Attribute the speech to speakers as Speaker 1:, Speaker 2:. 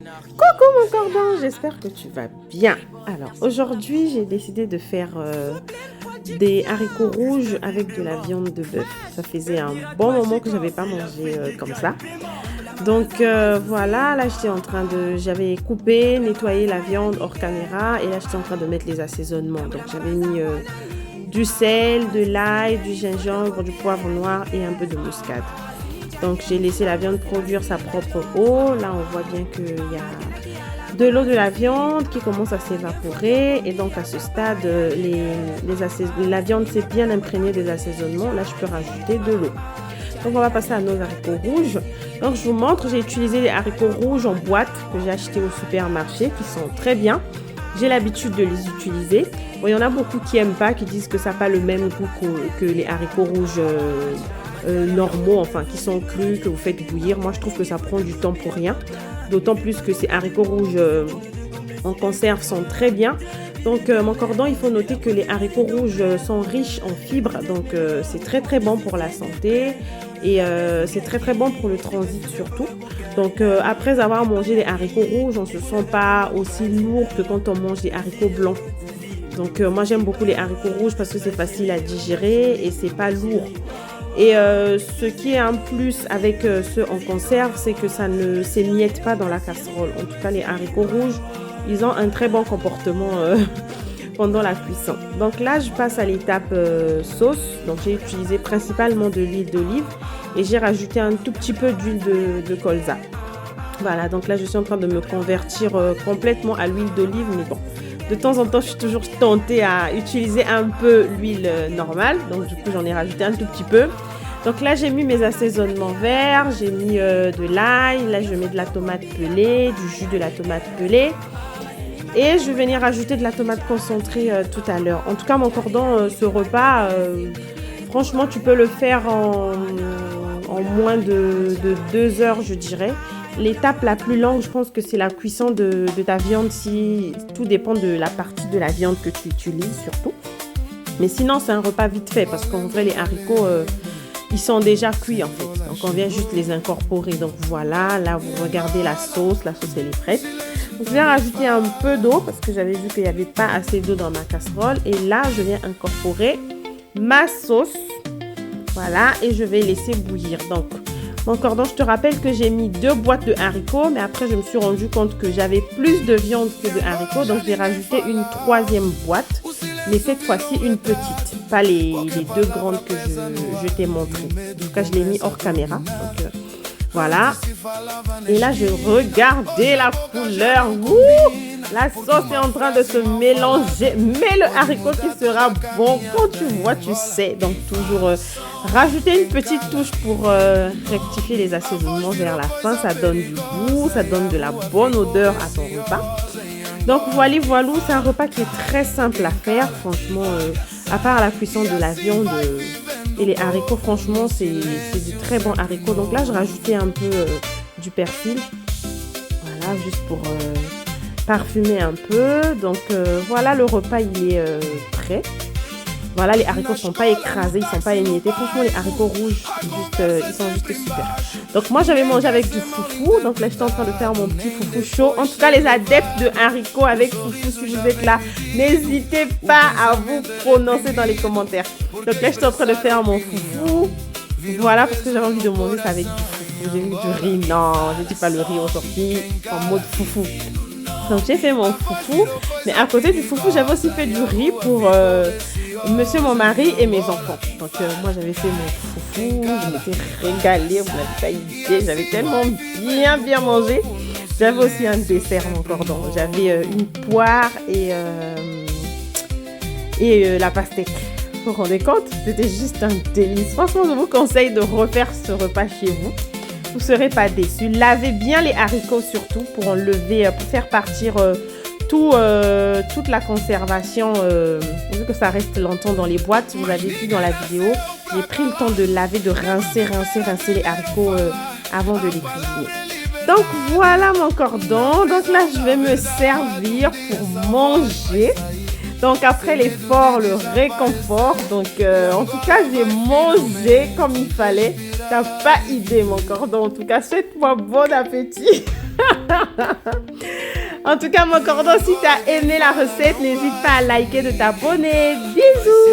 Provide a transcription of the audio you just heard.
Speaker 1: Coucou mon cordon, j'espère que tu vas bien. Alors aujourd'hui j'ai décidé de faire des haricots rouges avec de la viande de bœuf. Ça faisait un bon moment que je n'avais pas mangé comme ça. Donc voilà, là j'avais coupé, nettoyé la viande hors caméra et là j'étais en train de mettre les assaisonnements. Donc j'avais mis du sel, de l'ail, du gingembre, du poivre noir et un peu de muscade. Donc j'ai laissé la viande produire sa propre eau. Là on voit bien qu'il y a de l'eau de la viande qui commence à s'évaporer. Et donc à ce stade, la viande s'est bien imprégnée des assaisonnements. Là je peux rajouter de l'eau. Donc on va passer à nos haricots rouges. Donc je vous montre, j'ai utilisé les haricots rouges en boîte que j'ai acheté au supermarché qui sont très bien. J'ai l'habitude de les utiliser. Bon, il y en a beaucoup qui n'aiment pas, qui disent que ça n'a pas le même goût que les haricots rouges normaux, enfin qui sont crus, que vous faites bouillir. Moi je trouve que ça prend du temps pour rien. D'autant plus que ces haricots rouges en conserve sont très bien. Donc mon cordon, il faut noter que les haricots rouges sont riches en fibres. Donc c'est très très bon pour la santé. Et c'est très très bon pour le transit surtout. Donc après avoir mangé les haricots rouges, on ne se sent pas aussi lourd que quand on mange des haricots blancs. Donc moi j'aime beaucoup les haricots rouges parce que c'est facile à digérer et c'est pas lourd. Et ce qui est un plus avec ceux en conserve, c'est que ça ne s'émiette pas dans la casserole. En tout cas les haricots rouges, ils ont un très bon comportement pendant la cuisson. Donc là je passe à l'étape sauce. Donc j'ai utilisé principalement de l'huile d'olive et j'ai rajouté un tout petit peu d'huile de colza. Voilà, donc là je suis en train de me convertir complètement à l'huile d'olive, mais bon, de temps en temps je suis toujours tentée à utiliser un peu l'huile normale, donc du coup j'en ai rajouté un tout petit peu. Donc là j'ai mis mes assaisonnements verts, j'ai mis de l'ail, là je mets de la tomate pelée, du jus de la tomate pelée. Et je vais venir rajouter de la tomate concentrée tout à l'heure. En tout cas, mon cordon, ce repas, franchement, tu peux le faire en moins de 2 heures, je dirais. L'étape la plus longue, je pense que c'est la cuisson de ta viande. Si tout dépend de la partie de la viande que tu utilises, surtout. Mais sinon, c'est un repas vite fait parce qu'en vrai, les haricots, ils sont déjà cuits en fait. Donc, on vient juste les incorporer. Donc, voilà, là, vous regardez la sauce. La sauce, elle est prête. Donc, je viens rajouter un peu d'eau parce que j'avais vu qu'il n'y avait pas assez d'eau dans ma casserole. Et là, je viens incorporer ma sauce. Voilà, et je vais laisser bouillir. Donc, mon cordon, je te rappelle que j'ai mis 2 boîtes de haricots. Mais après, je me suis rendu compte que j'avais plus de viande que de haricots. Donc, j'ai rajouté une 3e boîte. Mais cette fois-ci, une petite. Pas les 2 grandes que je t'ai montrées. En tout cas, je l'ai mis hors caméra. Donc, voilà. Et là, je regardais la couleur. Ouh, la sauce est en train de se mélanger. Mais le haricot qui sera bon, quand tu vois, tu sais. Donc, toujours rajouter une petite touche pour rectifier les assaisonnements vers la fin. Ça donne du goût, ça donne de la bonne odeur à ton repas. Donc, voilà, c'est un repas qui est très simple à faire. Franchement, à part la cuisson de la viande et les haricots, franchement, c'est du très bon haricot. Donc là, je rajoutais un peu du persil. Voilà, juste pour parfumer un peu. Donc voilà, le repas, il est prêt. Voilà, les haricots ne sont pas écrasés, ils ne sont pas émiettés. Franchement, les haricots rouges, ils sont juste super. Donc moi, j'avais mangé avec du foufou. Donc là, j'étais en train de faire mon petit foufou chaud. En tout cas, les adeptes de haricots avec foufou, si vous êtes là, n'hésitez pas à vous prononcer dans les commentaires. Donc là, j'étais en train de faire mon foufou. Voilà, parce que j'avais envie de manger ça avec du foufou. J'ai mis du riz. Non, je ne dis pas le riz ressorti en mode foufou. Donc j'ai fait mon foufou. Mais à côté du foufou, j'avais aussi fait du riz pour monsieur mon mari et mes enfants. Donc moi j'avais fait mon foufou, je m'étais régalée, vous n'avez pas idée, j'avais tellement bien mangé. J'avais aussi un dessert mon cordon, j'avais une poire et la pastèque. Vous vous rendez compte? C'était juste un délice. Franchement, je vous conseille de refaire ce repas chez vous. Vous ne serez pas déçus. Lavez bien les haricots surtout pour enlever, pour faire partir toute la conservation, vu que ça reste longtemps dans les boîtes. Vous avez vu dans la vidéo, j'ai pris le temps de laver, de rincer les haricots avant de les cuisiner. Donc voilà mon cordon. Donc là, je vais me servir pour manger. Donc après l'effort, le réconfort. Donc en tout cas, j'ai mangé comme il fallait. T'as pas idée mon cordon. En tout cas, souhaite-moi bon appétit. En tout cas, mon cordon, si tu as aimé la recette, n'hésite pas à liker, de t'abonner. Bisous!